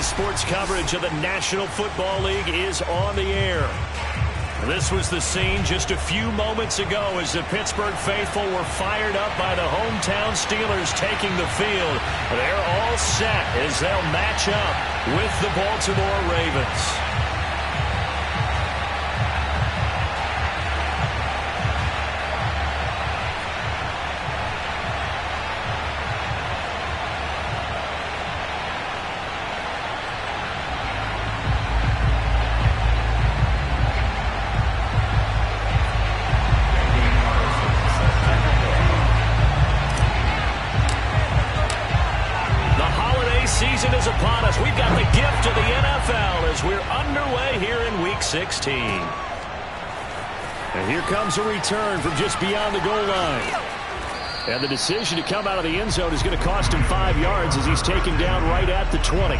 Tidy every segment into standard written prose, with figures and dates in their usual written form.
Saturday sports coverage of the National Football League is on the air. This was the scene just a few moments ago as the Pittsburgh faithful were fired up by the hometown Steelers taking the field. They're all set as they'll match up with the Baltimore Ravens. Season is upon us. We've got the gift of the NFL as we're underway here in Week 16. And here comes a return from just beyond the goal line. And the decision to come out of the end zone is going to cost him 5 yards as he's taken down right at the 20.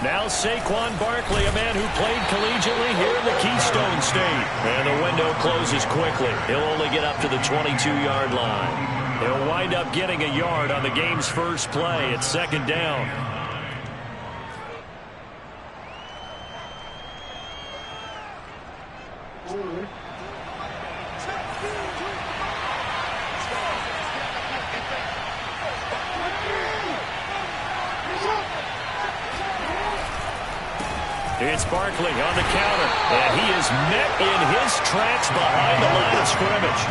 Now Saquon Barkley, a man who played collegiately here in the Keystone State. And the window closes quickly. He'll only get up to the 22-yard line. He'll wind up getting a yard on the game's first play. It's second down. It's Barkley on the counter, and he is met in his tracks behind the line of scrimmage.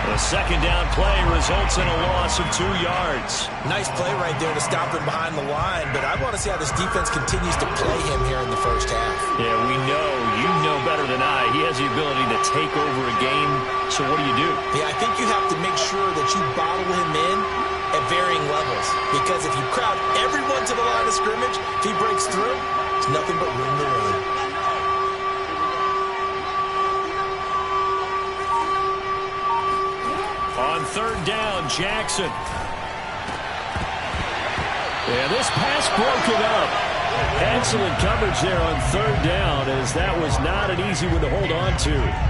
The second down play results in a loss of 2 yards. Nice play right there to stop him behind the line, but I want to see how this defense continues to play him here in the first half. Yeah, we know, you know better than I, he has the ability to take over a game, so what do you do? Yeah, I think you have to make sure that you bottle him in at varying levels, because if you crowd everyone to the line of scrimmage, if he breaks through, it's nothing but room to run. On third down, Jackson. Yeah, this pass broken up. Excellent coverage there on third down, as that was not an easy one to hold on to.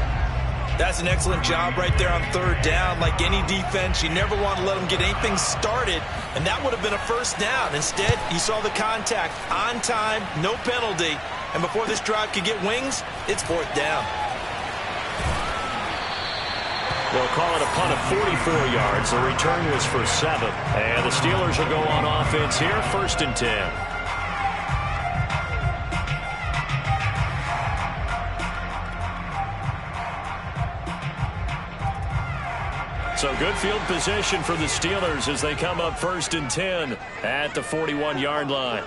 That's an excellent job right there on third down. Like any defense, you never want to let them get anything started, and that would have been a first down. Instead, you saw the contact on time, no penalty, and before this drive could get wings, it's fourth down. They'll call it a punt of 44 yards. The return was for 7. And the Steelers will go on offense here, 1st and 10. So good field position for the Steelers as they come up 1st and 10 at the 41-yard line.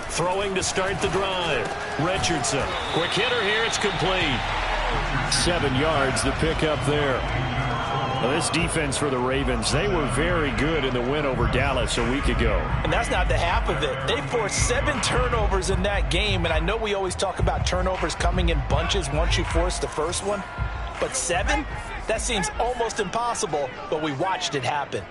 Throwing to start the drive. Richardson. Quick hitter here. It's complete. 7 yards the pickup there. Now this defense for the Ravens, they were very good in the win over Dallas a week ago. And that's not the half of it. They forced 7 turnovers in that game, and I know we always talk about turnovers coming in bunches once you force the first one, but 7? That seems almost impossible, but we watched it happen.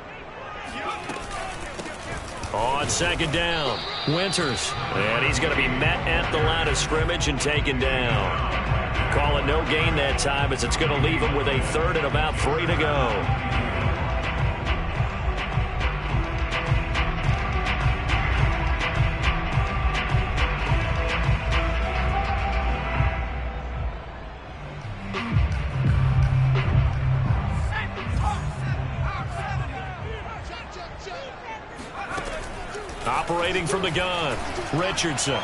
On second down, Winters. And he's going to be met at the line of scrimmage and taken down. Call it no gain that time as it's going to leave him with a 3rd and about 3 to go. Operating from the gun, Richardson.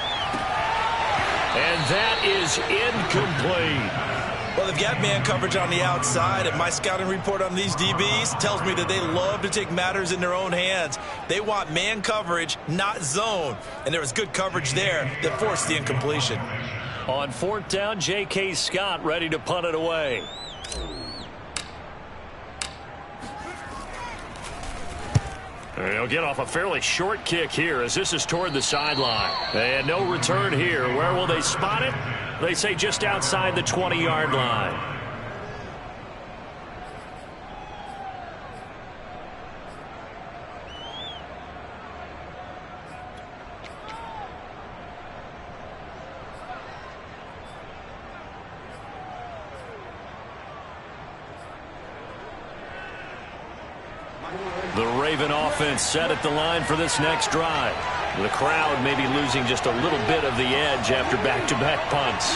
And that is incomplete. Well, they've got man coverage on the outside, and my scouting report on these DBs tells me that they love to take matters in their own hands. They want man coverage, not zone. And there was good coverage there that forced the incompletion. On 4th down, J.K. Scott ready to punt it away. He'll get off a fairly short kick here as this is toward the sideline. And no return here. Where will they spot it? They say just outside the 20-yard line. The Raven offense set at the line for this next drive. The crowd may be losing just a little bit of the edge after back-to-back punts.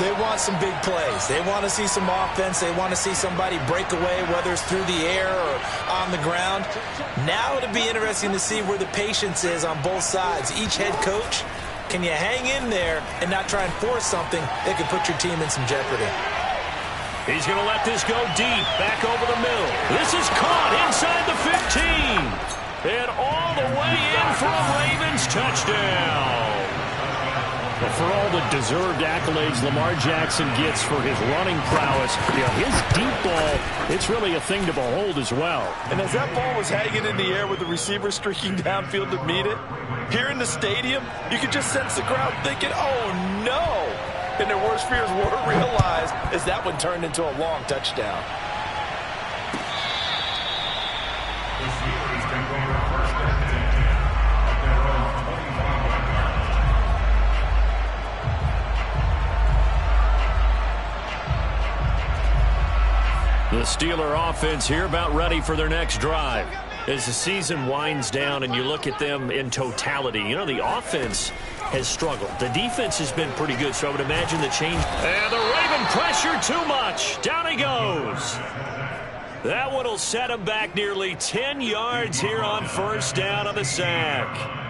They want some big plays. They want to see some offense. They want to see somebody break away, whether it's through the air or on the ground. Now it'll be interesting to see where the patience is on both sides. Each head coach, can you hang in there and not try and force something that could put your team in some jeopardy? He's going to let this go deep, back over the middle. This is caught inside the 15. And all the way in for a Ravens touchdown. But for all the deserved accolades Lamar Jackson gets for his running prowess, his deep ball, it's really a thing to behold as well. And as that ball was hanging in the air with the receiver streaking downfield to meet it, here in the stadium, you could just sense the crowd thinking, oh, no. And their worst fears were realized as that one turned into a long touchdown. The Steeler offense here about ready for their next drive. As the season winds down and you look at them in totality, the offense has struggled. The defense has been pretty good, so I would imagine the change. And the Raven pressure too much. Down he goes. That one will set him back nearly 10 yards here on first down on the sack.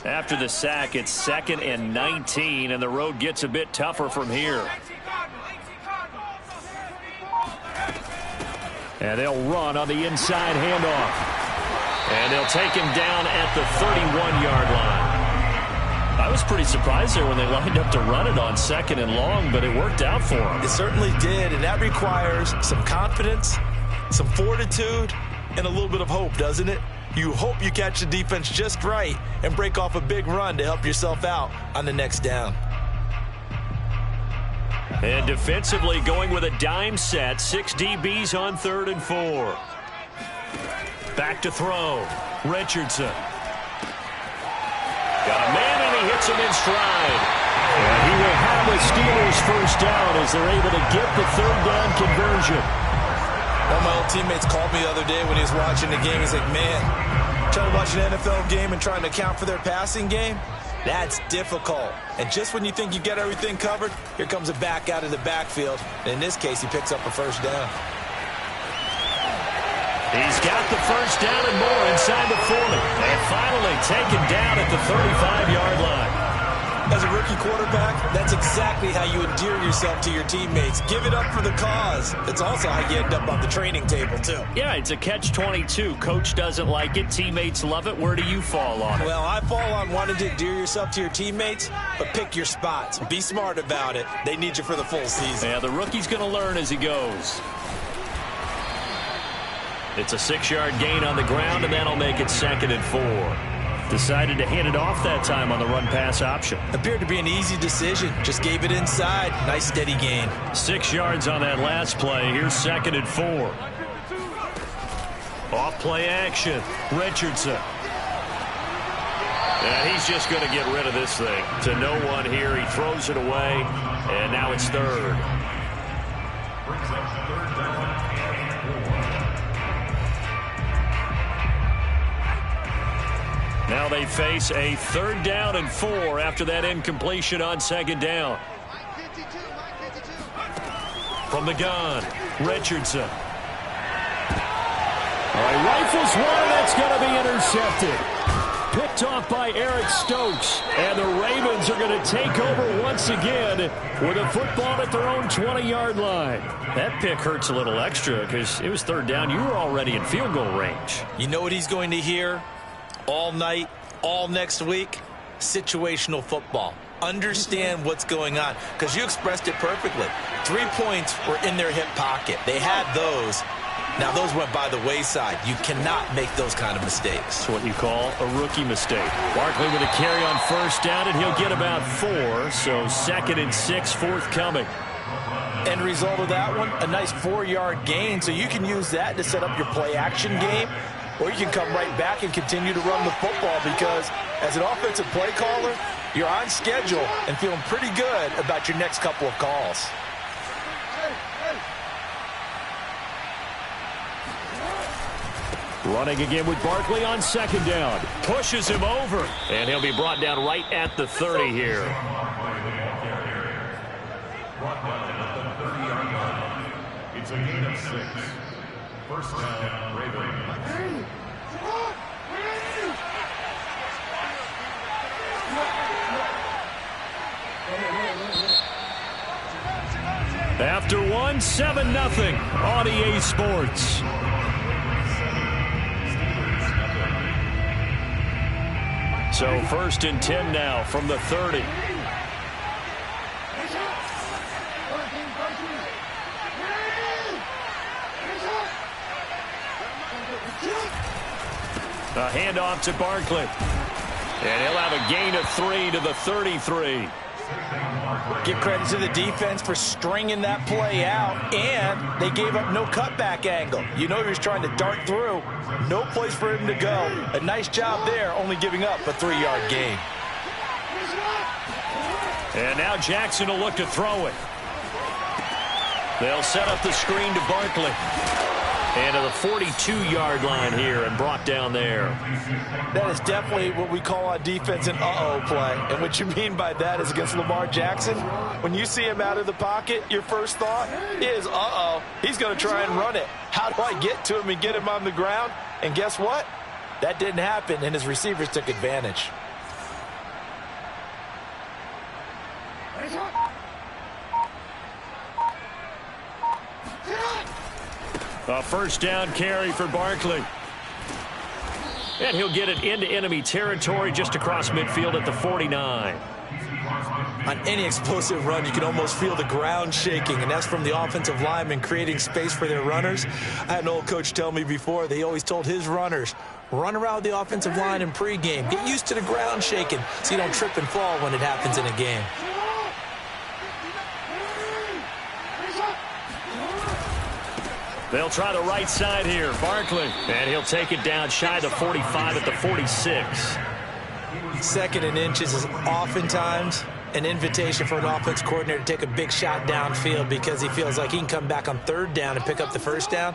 After the sack, it's 2nd and 19, and the road gets a bit tougher from here. And they'll run on the inside handoff. And they'll take him down at the 31-yard line. I was pretty surprised there when they lined up to run it on 2nd and long, but it worked out for them. It certainly did, and that requires some confidence, some fortitude, and a little bit of hope, doesn't it? You hope you catch the defense just right and break off a big run to help yourself out on the next down. And defensively going with a dime set. 6 DBs on 3rd and 4. Back to throw. Richardson. Got a man and he hits him in stride. And he will have the Steelers first down as they're able to get the 3rd down conversion. One of my old teammates called me the other day when he was watching the game. He's like, man, trying to watch an NFL game and trying to account for their passing game? That's difficult. And just when you think you get everything covered, here comes a back out of the backfield. And in this case, he picks up a first down. He's got the first down and more inside the 40. And finally taken down at the 35-yard line. As a rookie quarterback, that's exactly how you endear yourself to your teammates. Give it up for the cause. It's also how you end up on the training table, too. Yeah, it's a catch-22. Coach doesn't like it. Teammates love it. Where do you fall on it? Well, I fall on wanting to endear yourself to your teammates, but pick your spots. Be smart about it. They need you for the full season. Yeah, the rookie's going to learn as he goes. It's a 6-yard gain on the ground, and that'll make it 2nd and 4. Decided to hand it off that time on the run-pass option. Appeared to be an easy decision. Just gave it inside. Nice steady gain. 6 yards on that last play. Here's 2nd and 4. Off-play action. Richardson. And he's just going to get rid of this thing. To no one here. He throws it away. And now it's 3rd. Now they face a 3rd down and 4 after that incompletion on 2nd down. From the gun, Richardson. All right, rifles one, that's going to be intercepted. Picked off by Eric Stokes. And the Ravens are going to take over once again with a football at their own 20-yard line. That pick hurts a little extra because it was 3rd down. You were already in field goal range. You know what he's going to hear all night, all next week? Situational football. understand what's going on, because you expressed it perfectly. 3 points were in their hip pocket. They had those. Now, those went by the wayside. You cannot make those kind of mistakes. It's what you call a rookie mistake. Barkley with a carry on first down, and he'll get about 4, so 2nd and 6 forthcoming. End result of that one, a nice 4-yard gain, so you can use that to set up your play-action game, or you can come right back and continue to run the football, because as an offensive play caller, you're on schedule and feeling pretty good about your next couple of calls. Running again with Barkley on 2nd down. Pushes him over, and he'll be brought down right at the 30 here. It's a gain of 6. First down, Ravens. After 1, 7-0 on EA Sports. So 1st and 10 now from the 30. A handoff to Barkley. And he'll have a gain of 3 to the 33. Give credit to the defense for stringing that play out, and they gave up no cutback angle. You know he was trying to dart through. No place for him to go. A nice job there, only giving up a 3-yard gain. And now Jackson will look to throw it. They'll set up the screen to Barkley. And to the 42-yard line here and brought down there. That is definitely what we call on defense an uh-oh play. And what you mean by that is against Lamar Jackson, when you see him out of the pocket, your first thought is, uh-oh, he's going to try and run it. How do I get to him and get him on the ground? And guess what? That didn't happen, and his receivers took advantage. A first down carry for Barkley. And he'll get it into enemy territory just across midfield at the 49. On any explosive run, you can almost feel the ground shaking, and that's from the offensive linemen creating space for their runners. I had an old coach tell me before, they always told his runners, run around the offensive line in pregame. Get used to the ground shaking so you don't trip and fall when it happens in a game. They'll try the right side here. Barkley. And he'll take it down shy of the 45 at the 46. 2nd and inches is oftentimes an invitation for an offense coordinator to take a big shot downfield because he feels like he can come back on 3rd down and pick up the first down.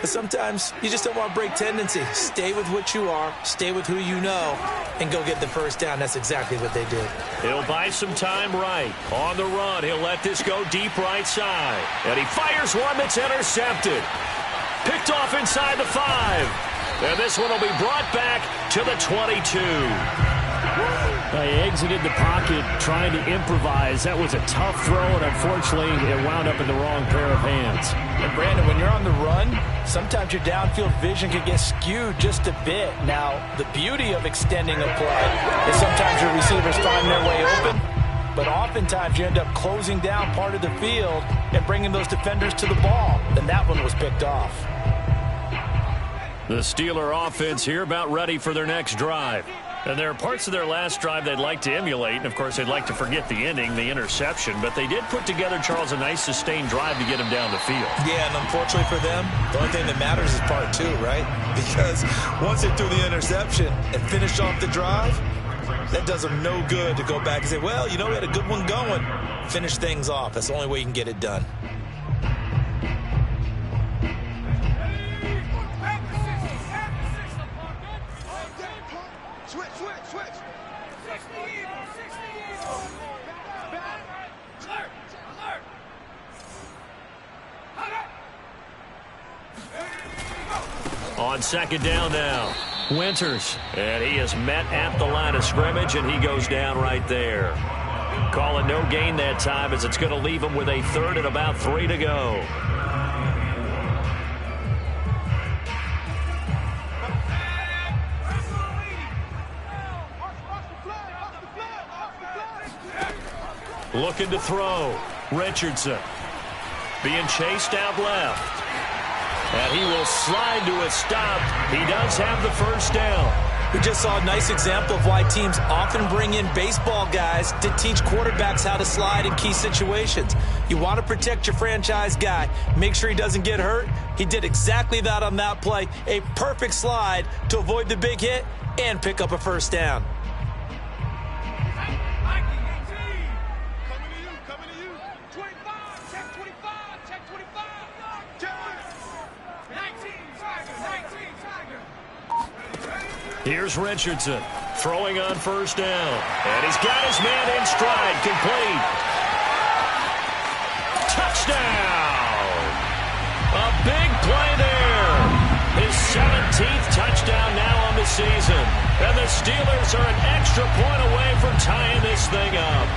But sometimes you just don't want to break tendency. Stay with what you are, stay with who you know, and go get the first down. That's exactly what they did. He'll buy some time right. On the run, he'll let this go deep right side. And he fires one that's intercepted. Picked off inside the 5. And this one will be brought back to the 22. They exited the pocket trying to improvise. That was a tough throw, and unfortunately, it wound up in the wrong pair of hands. And Brandon, when you're on the run, sometimes your downfield vision can get skewed just a bit. Now, the beauty of extending a play is sometimes your receivers find their way open, but oftentimes you end up closing down part of the field and bringing those defenders to the ball. And that one was picked off. The Steeler offense here about ready for their next drive. And there are parts of their last drive they'd like to emulate, and of course they'd like to forget the ending, the interception, but they did put together, Charles, a nice sustained drive to get him down the field. Yeah, and unfortunately for them, the only thing that matters is part 2, right? Because once they threw the interception and finished off the drive, that does them no good to go back and say, well, you know, we had a good one going. Finish things off. That's the only way you can get it done. On 2nd down now, Winters. And he is met at the line of scrimmage, and he goes down right there. Calling no gain that time as it's going to leave him with a 3rd and about 3 to go. Looking to throw. Richardson being chased out left. And he will slide to a stop. He does have the first down. We just saw a nice example of why teams often bring in baseball guys to teach quarterbacks how to slide in key situations. You want to protect your franchise guy. Make sure he doesn't get hurt. He did exactly that on that play. A perfect slide to avoid the big hit and pick up a first down. Here's Richardson throwing on first down. And he's got his man in stride. Complete. Touchdown. A big play there. His 17th touchdown now on the season. And the Steelers are an extra point away from tying this thing up.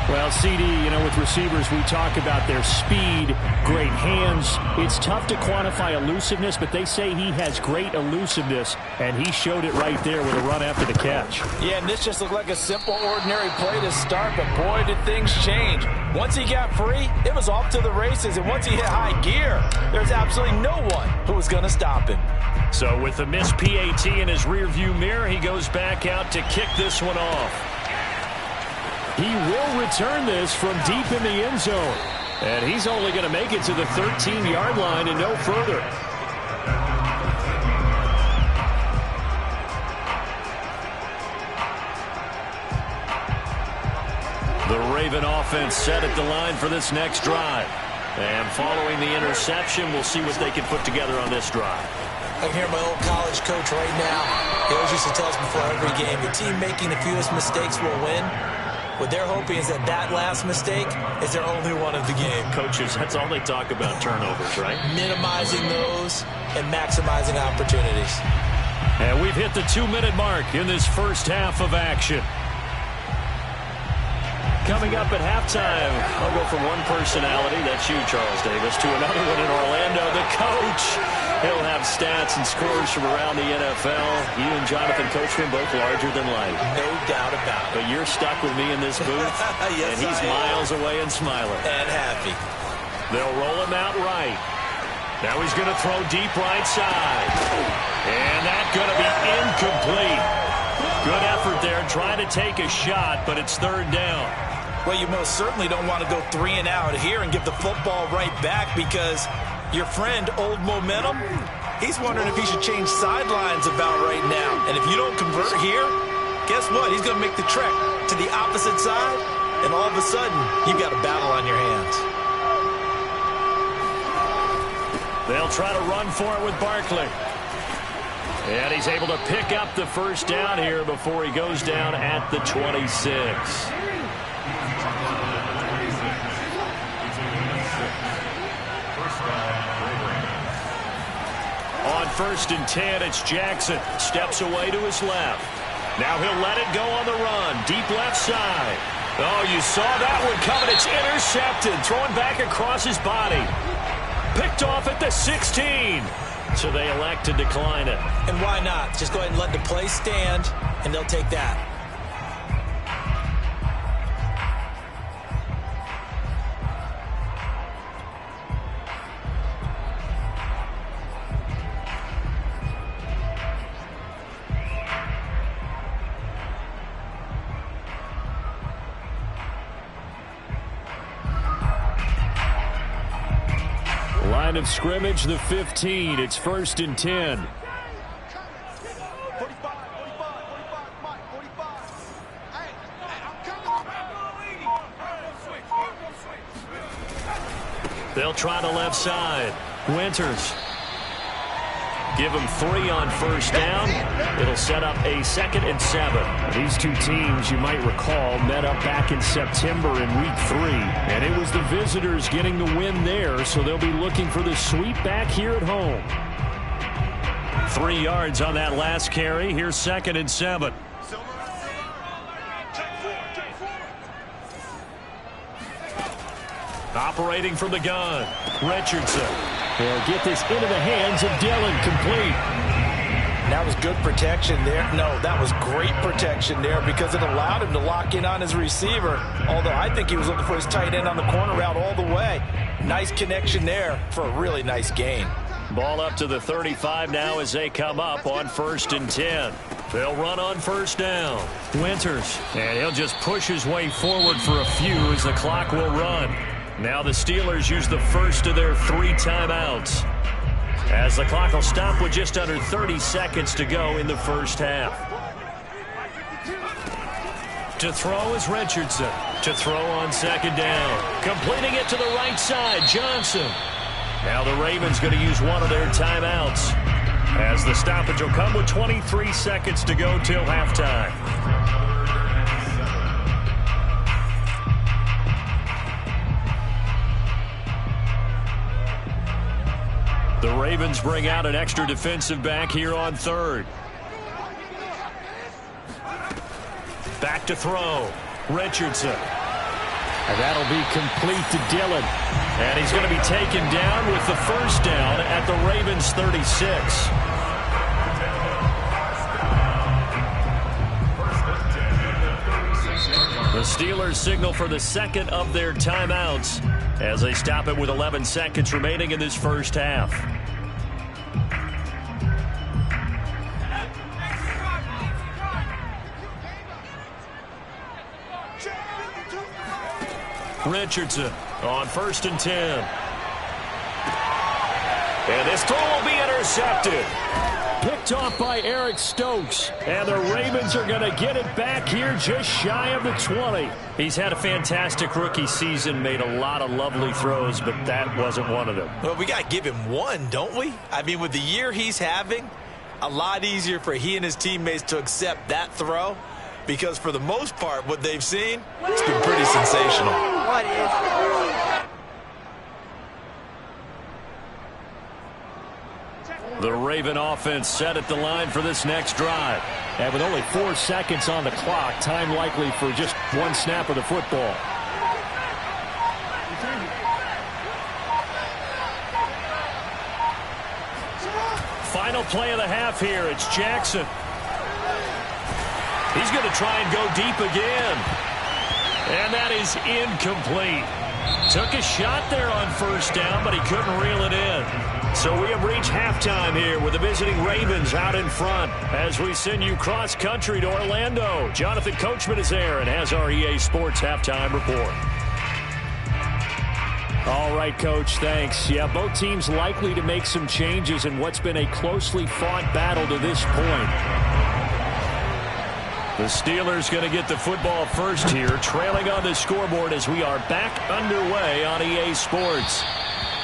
Well, CD, with receivers, we talk about their speed, great hands. It's tough to quantify elusiveness, but they say he has great elusiveness, and he showed it right there with a run after the catch. Yeah, and this just looked like a simple, ordinary play to start, but boy, did things change. Once he got free, it was off to the races, and once he hit high gear, there's absolutely no one who was going to stop him. So with the missed PAT in his rearview mirror, he goes back out to kick this one off. He will return this from deep in the end zone. And he's only going to make it to the 13-yard line and no further. The Raven offense set at the line for this next drive. And following the interception, we'll see what they can put together on this drive. I can hear my old college coach right now. He always used to tell us before every game, the team making the fewest mistakes will win. What they're hoping is that last mistake is their only one of the game. Coaches, that's all they talk about, turnovers, right? Minimizing those and maximizing opportunities. And we've hit the 2-minute mark in this first half of action. Coming up at halftime, I'll go from one personality, that's you, Charles Davis, to another one in Orlando, the coach. He'll have stats and scores from around the NFL. You and Jonathan Coachman both larger than life. No doubt about it. But you're stuck with me in this booth, yes, and he's miles away and smiling. And happy. They'll roll him out right. Now he's going to throw deep right side. And that's going to be incomplete. Good effort there, trying to take a shot, but it's third down. Well, you most certainly don't want to go 3 and out here and give the football right back because your friend, Old Momentum, he's wondering if he should change sidelines about right now. And if you don't convert here, guess what? He's going to make the trek to the opposite side, and all of a sudden, you've got a battle on your hands. They'll try to run for it with Barkley. And he's able to pick up the first down here before he goes down at the 26. On 1st and 10, it's Jackson. Steps away to his left. Now he'll let it go on the run. Deep left side. Oh, you saw that one coming. It's intercepted. Thrown back across his body. Picked off at the 16. So they elect to decline it. And why not? Just go ahead and let the play stand, and they'll take that. Line of scrimmage, the 15. It's 1st and 10. They'll try the left side. Winters. Give him 3 on first down. It'll set up a 2nd and 7. These two teams, you might recall, met up back in September in Week 3. And it was the visitors getting the win there, so they'll be looking for the sweep back here at home. 3 yards on that last carry. Here's 2nd and 7. Operating from the gun, Richardson. They'll get this into the hands of Dillon, complete. that was good protection there. No, that was great protection there because it allowed him to lock in on his receiver, although I think he was looking for his tight end on the corner route all the way. Nice connection there for a really nice gain. Ball up to the 35 now as they come up on 1st and 10. They'll run on 1st down. Winters, and he'll just push his way forward for a few as the clock will run. Now the Steelers use the first of their 3 timeouts, as the clock will stop with just under 30 seconds to go in the first half. To throw is Richardson. To throw on 2nd down. Completing it to the right side, Johnson. Now the Ravens going to use one of their timeouts, as the stoppage will come with 23 seconds to go till halftime. The Ravens bring out an extra defensive back here on 3rd. Back to throw. Richardson. And that'll be complete to Dillon. And he's going to be taken down with the first down at the Ravens 36. The Steelers signal for the second of their timeouts as they stop it with 11 seconds remaining in this first half. Richardson on 1st and 10. And this throw will be intercepted. Picked off by Eric Stokes. And the Ravens are going to get it back here just shy of the 20. He's had a fantastic rookie season, made a lot of lovely throws, but that wasn't one of them. Well, we got to give him one, don't we? I mean, with the year he's having, a lot easier for he and his teammates to accept that throw. Because for the most part, what they've seen, it's been pretty sensational. What is it? The Raven offense set at the line for this next drive. And with only 4 seconds on the clock, time likely for just one snap of the football. Final play of the half here. It's Jackson. He's going to try and go deep again. And that is incomplete. Took a shot there on 1st down, but he couldn't reel it in. So we have reached halftime here with the visiting Ravens out in front as we send you cross-country to Orlando. Jonathan Coachman is there and has our EA Sports halftime report. All right, Coach, thanks. Yeah, both teams likely to make some changes in what's been a closely fought battle to this point. The Steelers going to get the football first here, trailing on the scoreboard as we are back underway on EA Sports.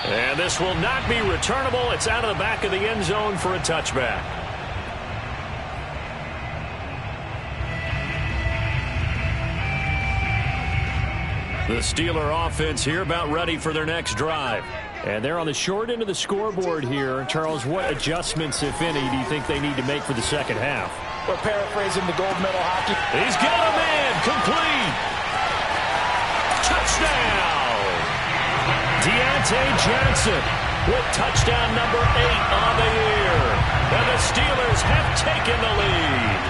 And this will not be returnable. It's out of the back of the end zone for a touchback. The Steeler offense here about ready for their next drive. And they're on the short end of the scoreboard here. Charles, what adjustments, if any, do you think they need to make for the second half? We're paraphrasing the gold medal hockey. He's got a man. Complete. Touchdown. Deontay Johnson with touchdown number 8 on the year. And the Steelers have taken the lead.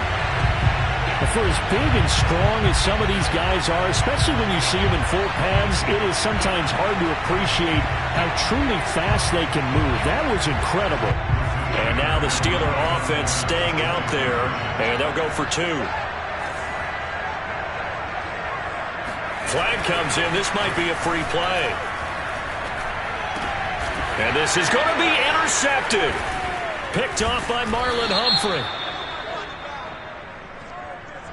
For as big and strong as some of these guys are, especially when you see them in full pads, it is sometimes hard to appreciate how truly fast they can move. That was incredible. And now the Steeler offense staying out there, and they'll go for 2. Flag comes in. This might be a free play. And this is going to be intercepted. Picked off by Marlon Humphrey.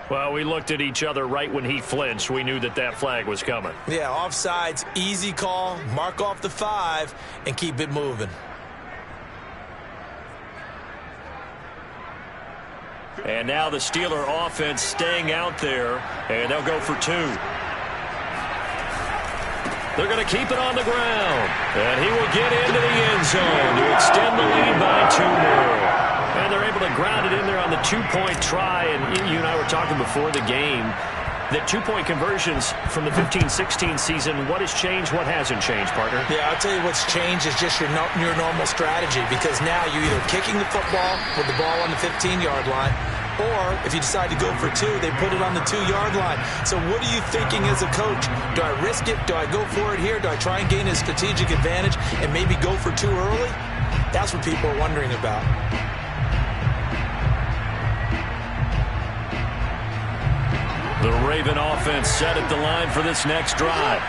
Well, we looked at each other right when he flinched. We knew that that flag was coming. Yeah, offsides, easy call. Mark off the 5 and keep it moving. And now the Steeler offense staying out there, and they'll go for 2. They're going to keep it on the ground, and he will get into the end zone to extend the lead by 2 more. And they're able to ground it in there on the 2-point try. And you and I were talking before the game. The two-point conversions from the 15-16 season, what has changed, what hasn't changed, partner? Yeah, I'll tell you what's changed is just your normal strategy, because now you're either kicking the football with the ball on the 15-yard line, or if you decide to go for two, they put it on the 2-yard line. So what are you thinking as a coach? Do I risk it? Do I go for it here? Do I try and gain a strategic advantage and maybe go for two early? That's what people are wondering about. The Raven offense set at the line for this next drive.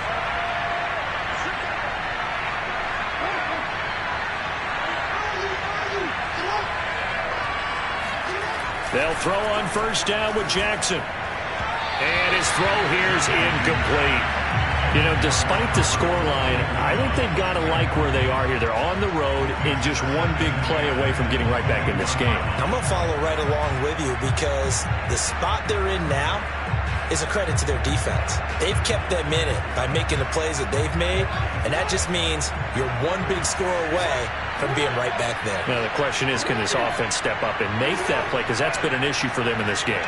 They'll throw on first down with Jackson. And his throw here is incomplete. You know, despite the scoreline, I think they've got to like where they are here. They're on the road and just one big play away from getting right back in this game. I'm going to follow right along with you, because the spot they're in now is a credit to their defense. They've kept them in it by making the plays that they've made, and that just means you're one big score away from being right back there. Now the question is, can this offense step up and make that play? Because that's been an issue for them in this game.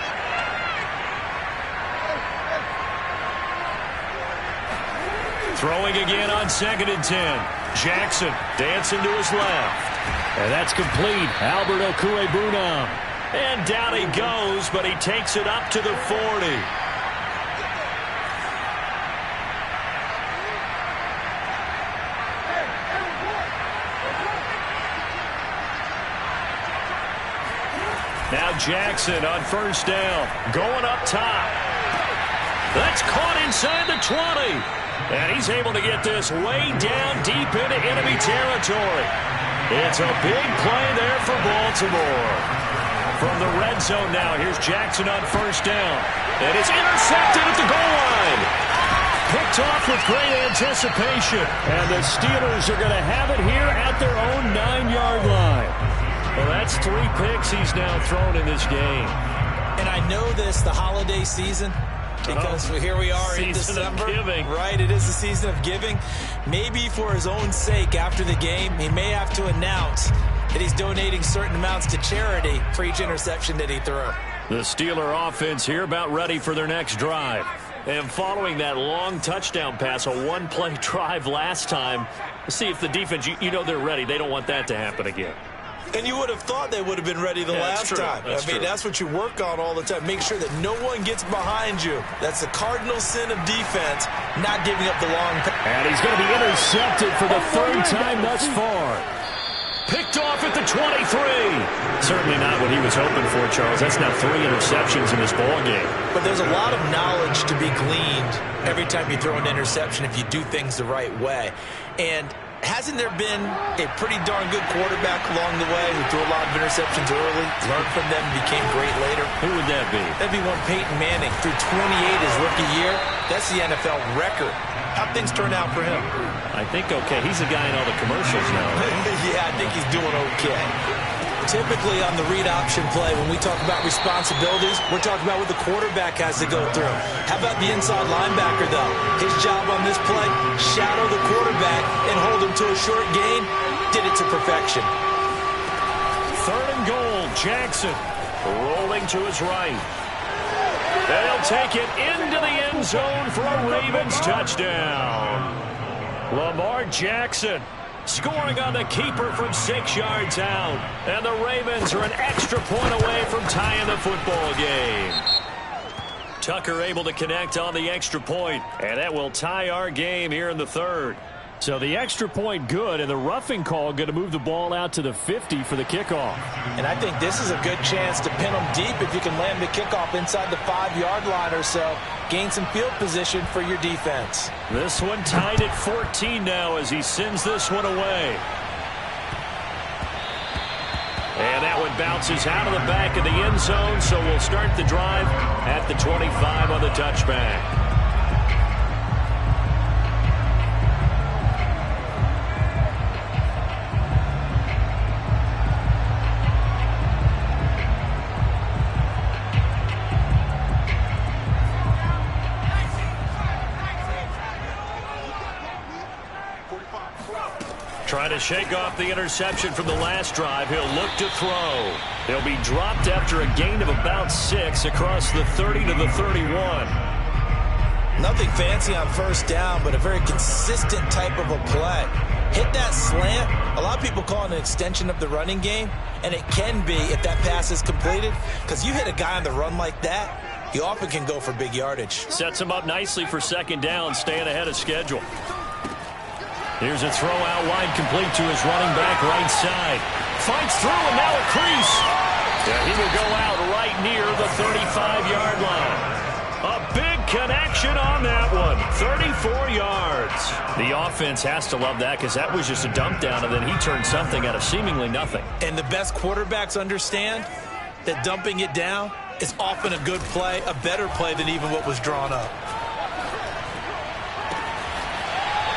Throwing again on 2nd and 10. Jackson dancing to his left. And that's complete. Albert Okwuegbunam. And down he goes, but he takes it up to the 40. Now Jackson on first down, going up top. That's caught inside the 20. And he's able to get this way down deep into enemy territory. It's a big play there for Baltimore. From the red zone now, here's Jackson on first down. And it's intercepted at the goal line. Picked off with great anticipation. And the Steelers are going to have it here at their own 9-yard line. Well, that's 3 picks he's now thrown in this game. And I know this, the holiday season, because here we are in December. Right, it is the season of giving. Maybe for his own sake after the game, he may have to announce that he's donating certain amounts to charity for each interception that he threw. The Steeler offense here about ready for their next drive. And following that long touchdown pass, a one-play drive last time, let's see if the defense, you know they're ready. They don't want that to happen again. And you would have thought they would have been ready the last time. That's what you work on all the time. Make sure that no one gets behind you. That's the cardinal sin of defense, not giving up the long pass. And he's going to be intercepted for the 3rd time thus far. Picked off at the 23. Certainly not what he was hoping for, Charles. That's now 3 interceptions in this ball game. But there's a lot of knowledge to be gleaned every time you throw an interception if you do things the right way. And hasn't there been a pretty darn good quarterback along the way who threw a lot of interceptions early, learned from them, and became great later? Who would that be? That'd be one Peyton Manning. Threw 28 his rookie year. That's the NFL record. How'd things turn out for him? I think okay. He's a guy in all the commercials now. Yeah, I think he's doing okay. Typically on the read option play, when we talk about responsibilities, we're talking about what the quarterback has to go through. How about the inside linebacker, though? His job on this play, shadow the quarterback and hold him to a short gain. Did it to perfection. 3rd and goal, Jackson rolling to his right. They'll take it into the end zone for a Ravens touchdown. Lamar Jackson scoring on the keeper from 6 yards out. And the Ravens are an extra point away from tying the football game. Tucker able to connect on the extra point, and that will tie our game here in the 3rd. So the extra point good, and the roughing call going to move the ball out to the 50 for the kickoff. And I think this is a good chance to pin them deep if you can land the kickoff inside the 5-yard line or so. Gain some field position for your defense. This one tied at 14 now as he sends this one away. And that one bounces out of the back of the end zone, so we'll start the drive at the 25 on the touchback. Trying to shake off the interception from the last drive. He'll look to throw. He'll be dropped after a gain of about 6 across the 30 to the 31. Nothing fancy on first down, but a very consistent type of a play. Hit that slant. A lot of people call it an extension of the running game, and it can be if that pass is completed, because you hit a guy on the run like that, he often can go for big yardage. Sets him up nicely for second down, staying ahead of schedule. Here's a throw out wide, complete to his running back right side. Fights through, and now a crease. Yeah, he will go out right near the 35-yard line. A big connection on that one. 34 yards. The offense has to love that because that was just a dump down, and then he turned something out of seemingly nothing. And the best quarterbacks understand that dumping it down is often a good play, a better play than even what was drawn up.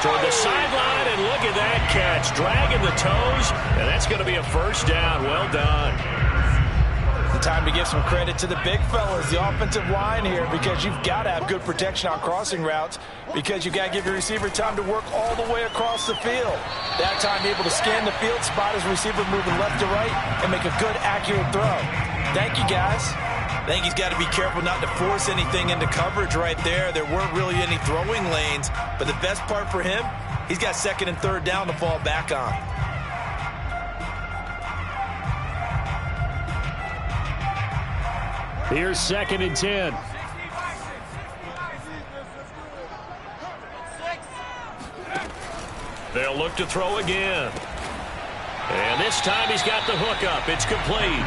Toward the sideline, and look at that catch. Dragging the toes, and that's going to be a first down. Well done. Time to give some credit to the big fellas, the offensive line here, because you've got to have good protection on crossing routes, because you've got to give your receiver time to work all the way across the field. That time able to scan the field, spot his receiver moving left to right, and make a good, accurate throw. Thank you, guys. I think he's got to be careful not to force anything into coverage right there. There weren't really any throwing lanes, but the best part for him, he's got second and third down to fall back on. Here's second and 10. They'll look to throw again. And this time he's got the hook up. It's complete.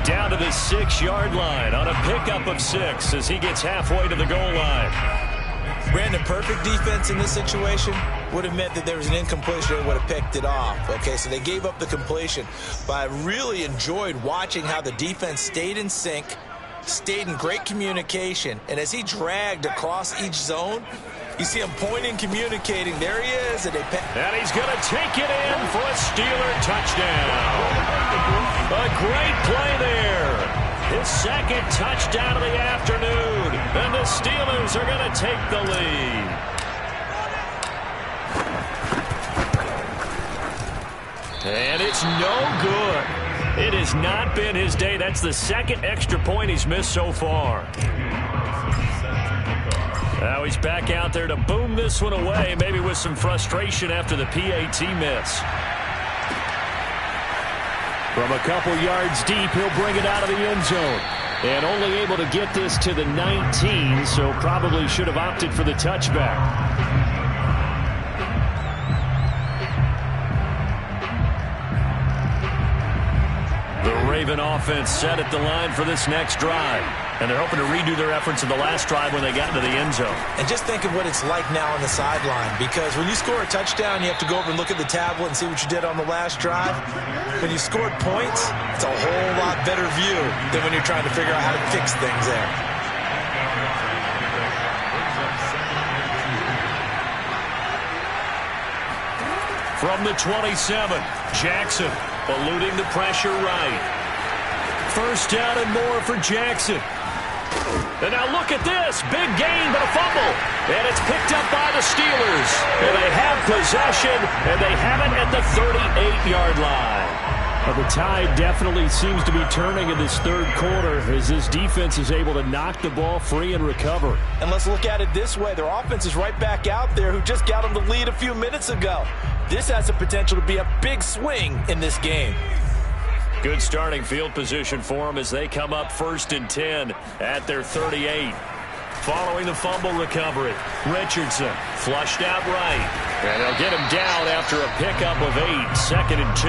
Down to the 6-yard line on a pickup of 6 as he gets halfway to the goal line. Brandon, perfect defense in this situation would have meant that there was an incompletion and would have picked it off. Okay, so they gave up the completion. But I really enjoyed watching how the defense stayed in sync, stayed in great communication, and as he dragged across each zone, you see him pointing, communicating. There he is. And he's going to take it in for a Steeler touchdown. A great play there. His second touchdown of the afternoon. And the Steelers are going to take the lead. And it's no good. It has not been his day. That's the second extra point he's missed so far. Now he's back out there to boom this one away, maybe with some frustration after the PAT miss. From a couple yards deep, he'll bring it out of the end zone. And only able to get this to the 19, so probably should have opted for the touchback. Raven offense set at the line for this next drive. And they're hoping to redo their efforts in the last drive when they got into the end zone. And just think of what it's like now on the sideline, because when you score a touchdown, you have to go over and look at the tablet and see what you did on the last drive. When you scored points, it's a whole lot better view than when you're trying to figure out how to fix things there. From the 27, Jackson eluding the pressure right. First down and more for Jackson. And now look at this. Big gain, but a fumble. And it's picked up by the Steelers. And they have possession, and they have it at the 38-yard line. Well, the tide definitely seems to be turning in this third quarter as this defense is able to knock the ball free and recover. And let's look at it this way. Their offense is right back out there who just got them the lead a few minutes ago. This has the potential to be a big swing in this game. Good starting field position for them as they come up first and 10 at their 38. Following the fumble recovery, Richardson flushed out right. And they'll get him down after a pickup of 8, second and 2.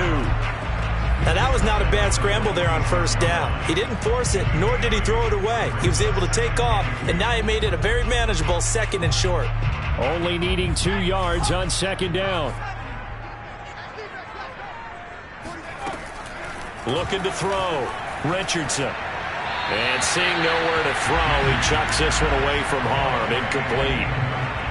Now, that was not a bad scramble there on first down. He didn't force it, nor did he throw it away. He was able to take off, and now he made it a very manageable second and short. Only needing 2 yards on second down. Looking to throw, Richardson. And seeing nowhere to throw, he chucks this one away from harm. Incomplete.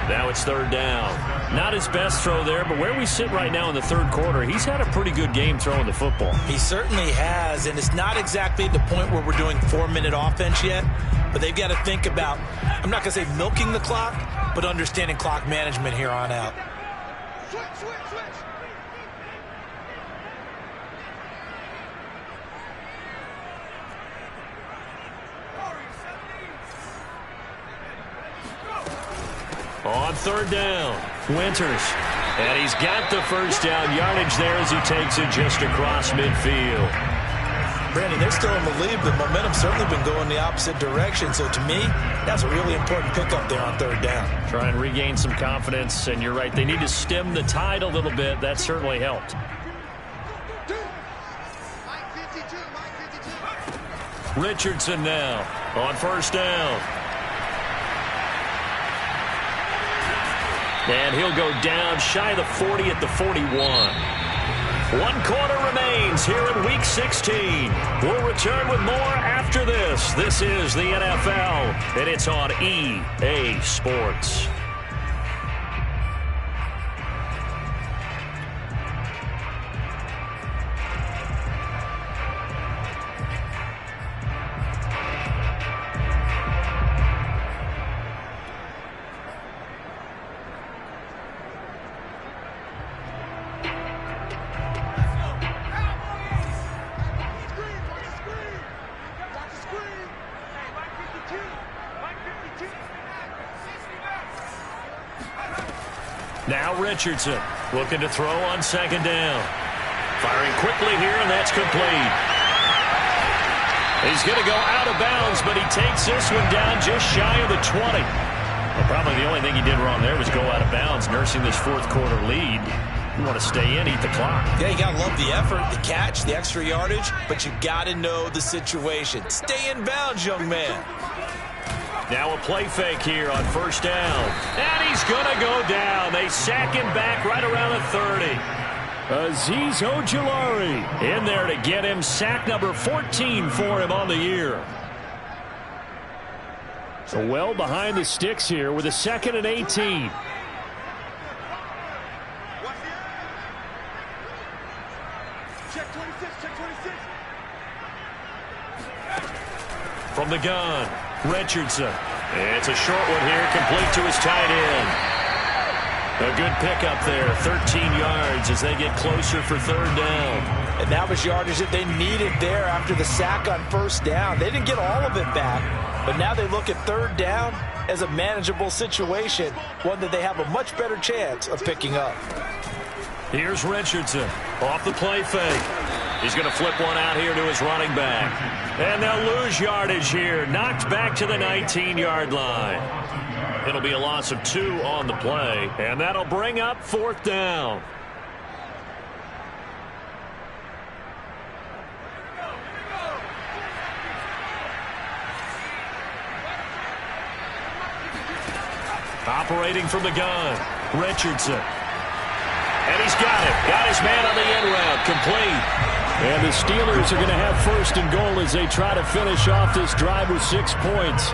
Now it's third down. Not his best throw there, but where we sit right now in the third quarter, he's had a pretty good game throwing the football. He certainly has, and it's not exactly the point where we're doing 4-minute offense yet, but they've got to think about, I'm not going to say milking the clock, but understanding clock management here on out. On third down, Winters. And he's got the first down yardage there as he takes it just across midfield. Brandon, they're still in the lead, but momentum's certainly been going the opposite direction. So to me, that's a really important pickup there on third down. Try and regain some confidence, and you're right. They need to stem the tide a little bit. That certainly helped. Richardson now on first down. And he'll go down shy of the 40 at the 41. 1 quarter remains here in Week 16. We'll return with more after this. This is the NFL, and it's on EA Sports. Now Richardson looking to throw on second down. Firing quickly here, and that's complete. He's going to go out of bounds, but he takes this one down just shy of the 20. Well, probably the only thing he did wrong there was go out of bounds, nursing this fourth quarter lead. You want to stay in, eat the clock. Yeah, you got to love the effort, the catch, the extra yardage, but you got to know the situation. Stay in bounds, young man. Now a play fake here on first down. And he's going to go down. They sack him back right around the 30. Azeez Ojulari in there to get him sack number 14 for him on the year. So well behind the sticks here with a 2nd and 18. Check 26, check 26. From the gun, Richardson. It's a short one here, complete to his tight end. A good pickup there, 13 yards as they get closer for third down. And that was yardage that they needed there after the sack on first down. They didn't get all of it back, but now they look at third down as a manageable situation, one that they have a much better chance of picking up. Here's Richardson off the play fake. He's going to flip one out here to his running back. And they'll lose yardage here. Knocked back to the 19-yard line. It'll be a loss of 2 on the play. And that'll bring up fourth down. Operating from the gun, Richardson. And he's got it. Got his man on the end route. Complete. And the Steelers are going to have first and goal as they try to finish off this drive with 6 points.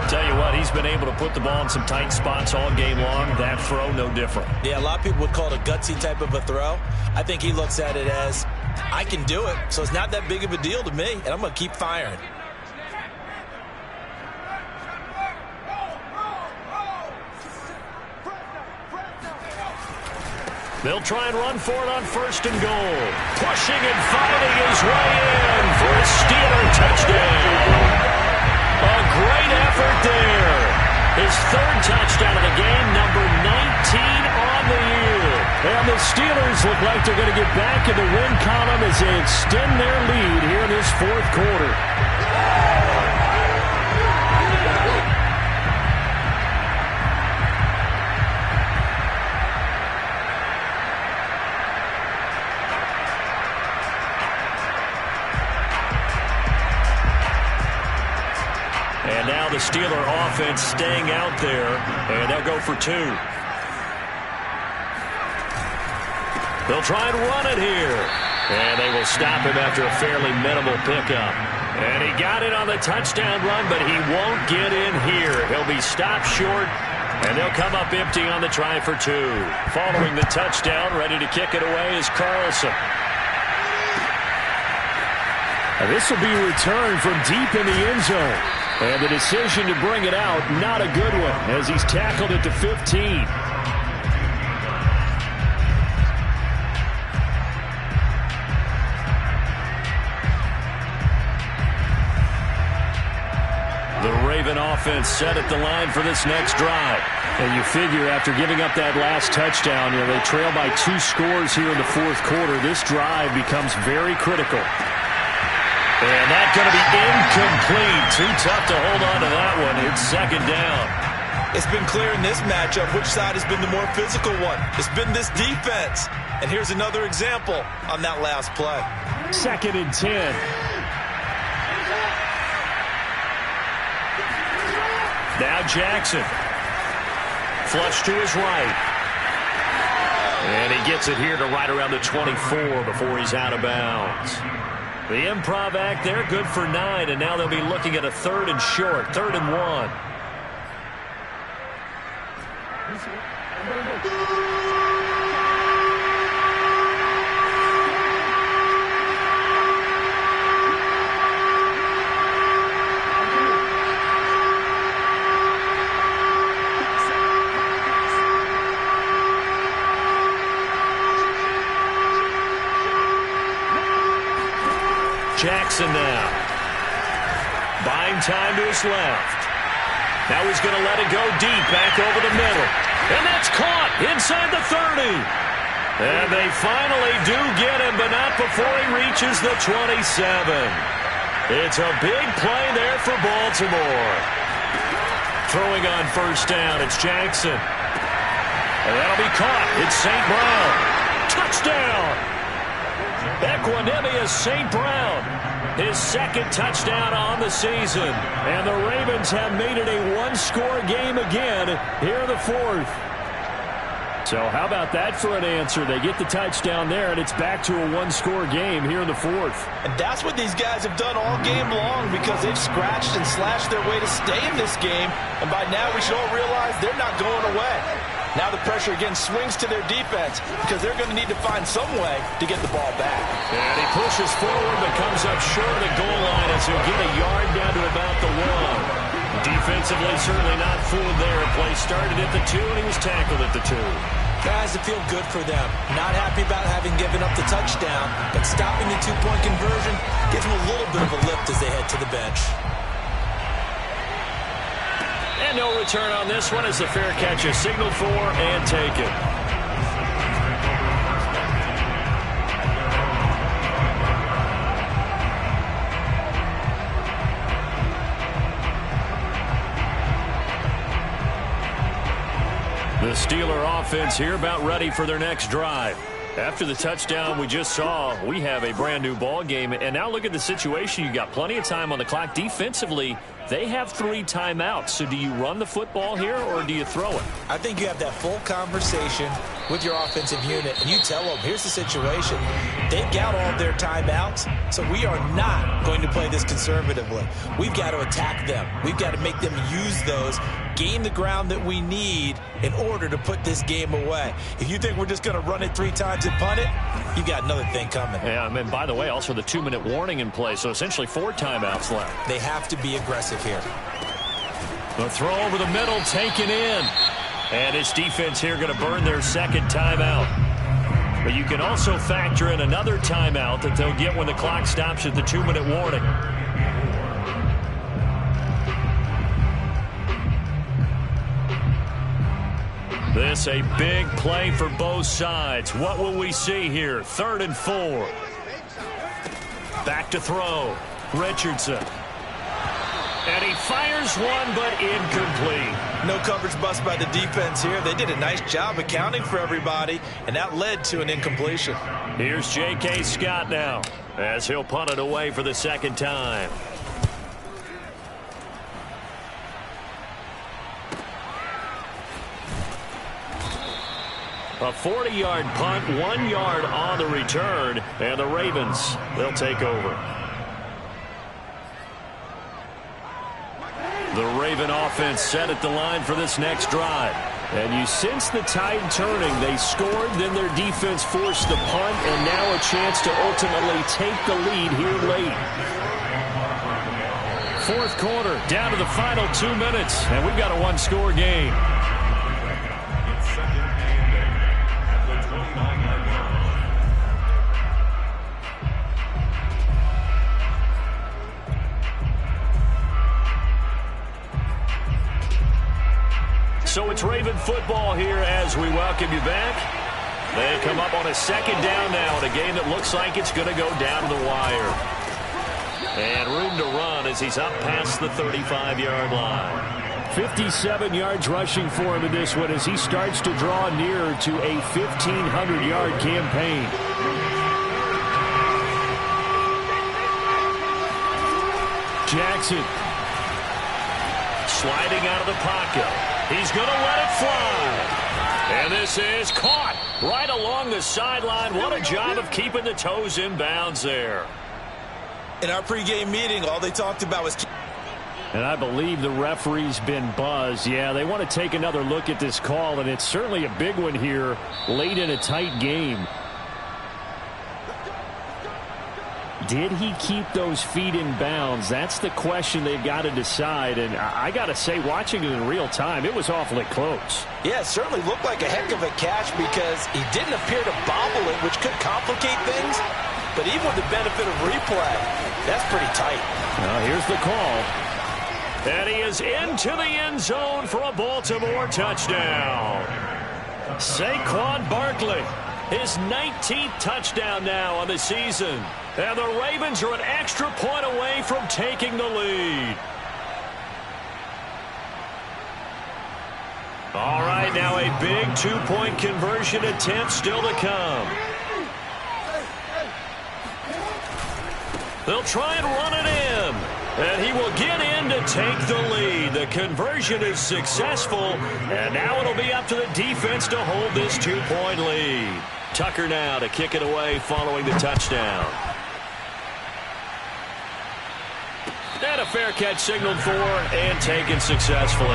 Tell you what, he's been able to put the ball in some tight spots all game long. That throw, no different. Yeah, a lot of people would call it a gutsy type of a throw. I think he looks at it as, I can do it, so it's not that big of a deal to me, and I'm going to keep firing. They'll try and run for it on first and goal. Pushing and fighting his way in for a Steeler touchdown. A great effort there. His 3rd touchdown of the game, number 19 on the year. And the Steelers look like they're going to get back in the win column as they extend their lead here in this 4th quarter. And now the Steeler offense staying out there, and they'll go for 2. They'll try and run it here. And they will stop him after a fairly minimal pickup. And he got it on the touchdown run, but he won't get in here. He'll be stopped short, and they'll come up empty on the try for 2. Following the touchdown, ready to kick it away is Carlson. And this will be returned from deep in the end zone. And the decision to bring it out, not a good one, as he's tackled it to 15. The Raven offense set at the line for this next drive. And you figure after giving up that last touchdown, they trail by 2 scores here in the fourth quarter. This drive becomes very critical. And that's going to be incomplete. Too tough to hold on to that one. It's second down. It's been clear in this matchup which side has been the more physical one. It's been this defense. And here's another example on that last play. Second and 10. Now Jackson. Flush to his right. And he gets it here to right around the 24 before he's out of bounds. The improv act there, good for 9, and now they'll be looking at a 3rd and short, 3rd and 1. Jackson now. Buying time to his left. Now he's going to let it go deep back over the middle. And that's caught inside the 30. And they finally do get him, but not before he reaches the 27. It's a big play there for Baltimore. Throwing on first down, it's Jackson. And that'll be caught. It's St. Brown. Touchdown! Equanimous St. Brown, his 2nd touchdown on the season. And the Ravens have made it a 1-score game again here in the 4th. So how about that for an answer? They get the touchdown there, and it's back to a 1-score game here in the 4th. And that's what these guys have done all game long because they've scratched and slashed their way to stay in this game. And by now we should all realize they're not going away. Now the pressure again swings to their defense because they're going to need to find some way to get the ball back. And he pushes forward but comes up short of the goal line as he'll get a yard down to about the 1. Defensively, certainly not fooled there. Play started at the 2 and he was tackled at the 2. Guys, it feel good for them. Not happy about having given up the touchdown, but stopping the 2-point conversion gives them a little bit of a lift as they head to the bench. And no return on this one as the fair catch is signaled for and taken. The Steeler offense here about ready for their next drive. After the touchdown we just saw, we have a brand new ball game. And now look at the situation. You got plenty of time on the clock. Defensively, they have 3 timeouts. So do you run the football here or do you throw it? I think you have that full conversation with your offensive unit, and you tell them, here's the situation. They've got all of their timeouts, so we are not going to play this conservatively. We've got to attack them. We've got to make them use those, gain the ground that we need in order to put this game away. If you think we're just going to run it 3 times and punt it, you got another thing coming. Yeah, and by the way, also the 2-minute warning in play, so essentially 4 timeouts left. They have to be aggressive here. The throw over the middle taken in. And his defense here going to burn their 2nd timeout. But you can also factor in another timeout that they'll get when the clock stops at the 2-minute warning. This a big play for both sides. What will we see here? 3rd and 4. Back to throw. Richardson. And he fires one, but incomplete. No coverage bust by the defense here. They did a nice job accounting for everybody, and that led to an incompletion. Here's J.K. Scott now, as he'll punt it away for the 2nd time. A 40-yard punt, 1 yard on the return, and the Ravens, they'll take over. The Raven offense set at the line for this next drive. And you sense the tide turning. They scored, then their defense forced the punt, and now a chance to ultimately take the lead here late. 4th quarter, down to the final 2 minutes, and we've got a 1-score game. So it's Raven football here as we welcome you back. They come up on a second down now in a game that looks like it's going to go down to the wire. And room to run as he's up past the 35-yard line. 57 yards rushing for him in this one as he starts to draw nearer to a 1,500-yard campaign. Jackson sliding out of the pocket. He's going to let it fly. And this is caught right along the sideline. What a job of keeping the toes in bounds there. In our pregame meeting, all they talked about was... And I believe the referee's been buzzed. Yeah, they want to take another look at this call, and it's certainly a big one here late in a tight game. Did he keep those feet in bounds? That's the question they've got to decide. And I got to say, watching it in real time, it was awfully close. Yeah, it certainly looked like a heck of a catch because he didn't appear to bobble it, which could complicate things. But even with the benefit of replay, that's pretty tight. Now, here's the call. And he is into the end zone for a Baltimore touchdown. Saquon Barkley, his 19th touchdown now on the season. And the Ravens are an extra point away from taking the lead. All right, now a big two-point conversion attempt still to come. They'll try and run it in. And he will get in to take the lead. The conversion is successful. And now it'll be up to the defense to hold this two-point lead. Tucker now to kick it away following the touchdown. And a fair catch signaled for and taken successfully.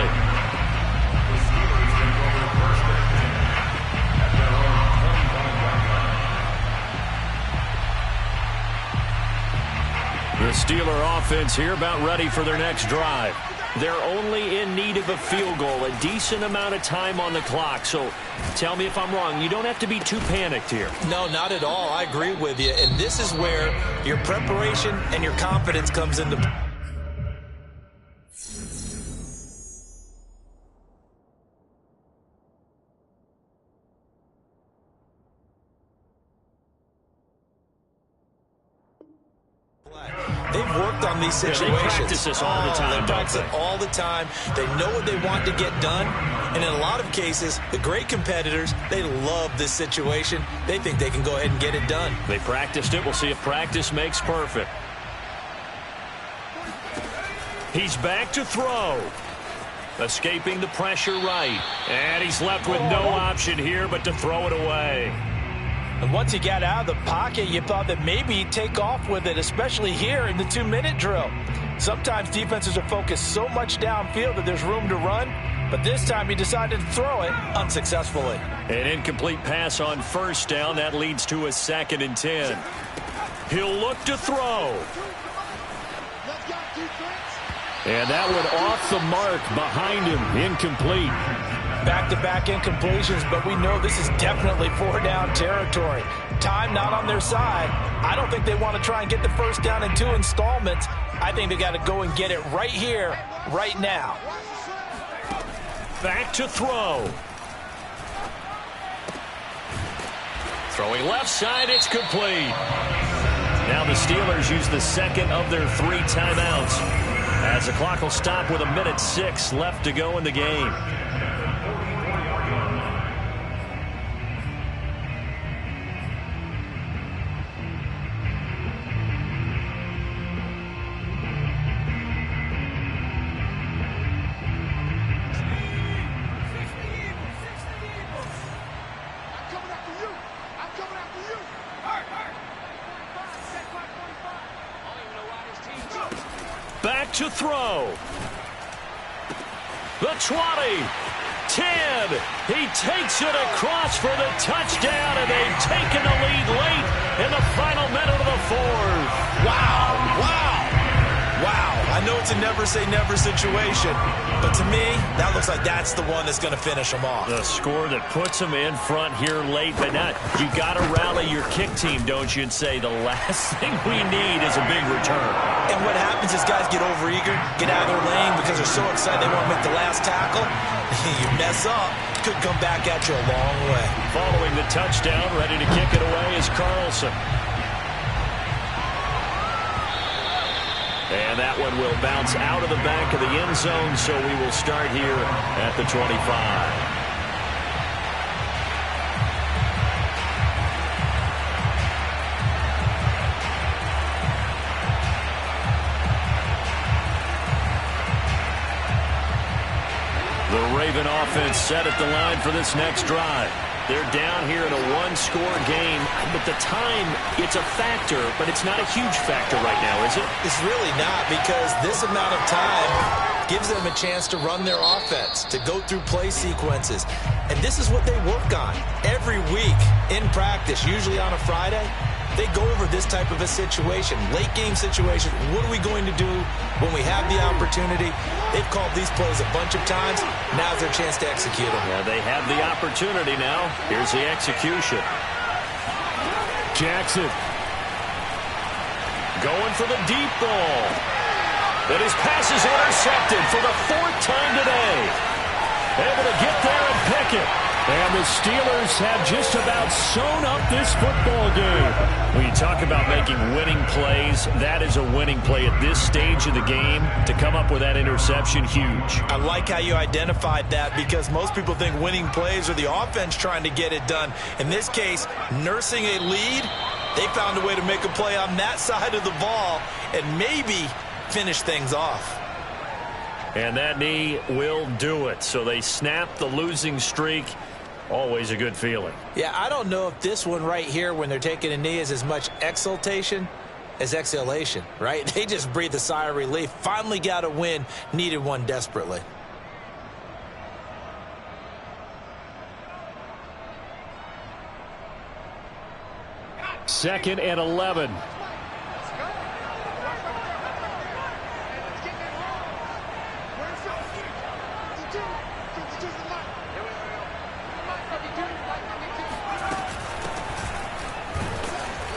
The Steeler offense here about ready for their next drive. They're only in need of a field goal, a decent amount of time on the clock. So tell me if I'm wrong. You don't have to be too panicked here. No, not at all. I agree with you. And this is where your preparation and your confidence comes into play. They've worked on these situations. They practice this all the time. They practice it all the time. They know what they want to get done. And in a lot of cases, the great competitors, they love this situation. They think they can go ahead and get it done. They practiced it. We'll see if practice makes perfect. He's back to throw. Escaping the pressure right. And he's left with no option here but to throw it away. And once he got out of the pocket, you thought that maybe he'd take off with it, especially here in the 2-minute drill. Sometimes defenses are focused so much downfield that there's room to run, but this time he decided to throw it unsuccessfully. An incomplete pass on first down. That leads to a 2nd and 10. He'll look to throw. And that one off the mark behind him, incomplete. Back-to-back incompletions, but we know this is definitely 4-down territory. Time not on their side. I don't think they want to try and get the first down in 2 installments. I think they got to go and get it right here, right now. Back to throw. Throwing left side, it's complete. Now the Steelers use the second of their 3 timeouts, as the clock will stop with 1:06 left to go in the game. Back to throw. The 20, 10. He takes it across for the touchdown, and they've taken the lead late in the final minute of the 4th. Wow, wow, wow. I know it's a never-say-never situation, but to me, that looks like that's the one that's going to finish them off. The score that puts them in front here late, but not. You got to rally your kick team, don't you, and say the last thing we need is a big return. And what happens is guys get overeager, get out of their lane because they're so excited they want to make the last tackle. You mess up, could come back at you a long way. Following the touchdown, ready to kick it away is Carlson. And that one will bounce out of the back of the end zone, so we will start here at the 25. The Raven offense set at the line for this next drive. They're down here in a one-score game, but the time, it's a factor, but it's not a huge factor right now, is it? It's really not, because this amount of time gives them a chance to run their offense, to go through play sequences. And this is what they work on every week in practice, usually on a Friday. They go over this type of a situation, late game situation. What are we going to do when we have the opportunity? They've called these plays a bunch of times. Now's their chance to execute them. Yeah, they have the opportunity now. Here's the execution. Jackson. Going for the deep ball. And his pass is intercepted for the fourth time today. Able to get there and pick it. And the Steelers have just about sewn up this football game. When you talk about making winning plays, that is a winning play at this stage of the game. To come up with that interception, huge. I like how you identified that, because most people think winning plays are the offense trying to get it done. In this case, nursing a lead, they found a way to make a play on that side of the ball and maybe finish things off. And that knee will do it. So they snap the losing streak. Always a good feeling. Yeah, I don't know if this one right here, when they're taking a knee, is as much exultation as exhalation, right? They just breathe a sigh of relief. Finally got a win, needed one desperately. Second and 11.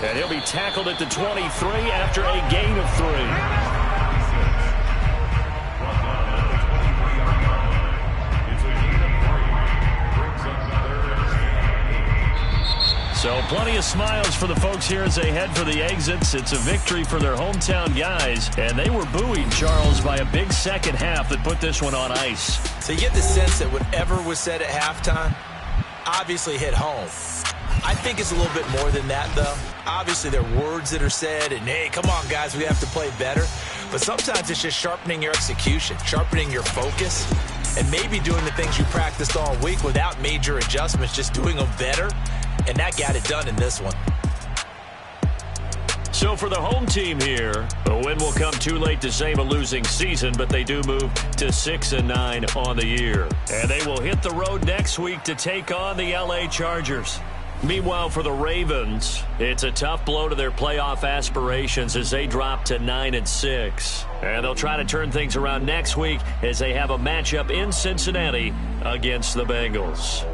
And he'll be tackled at the 23 after a gain of 3. So plenty of smiles for the folks here as they head for the exits. It's a victory for their hometown guys. And they were buoyed, Charles, by a big second half that put this one on ice. So you get the sense that whatever was said at halftime obviously hit home. I think it's a little bit more than that, though. Obviously, there are words that are said, and, hey, come on, guys, we have to play better. But sometimes it's just sharpening your execution, sharpening your focus, and maybe doing the things you practiced all week without major adjustments, just doing them better. And that got it done in this one. So for the home team here, a win will come too late to save a losing season, but they do move to 6-9 on the year. And they will hit the road next week to take on the LA Chargers. Meanwhile, for the Ravens, it's a tough blow to their playoff aspirations as they drop to 9-6. And they'll try to turn things around next week as they have a matchup in Cincinnati against the Bengals.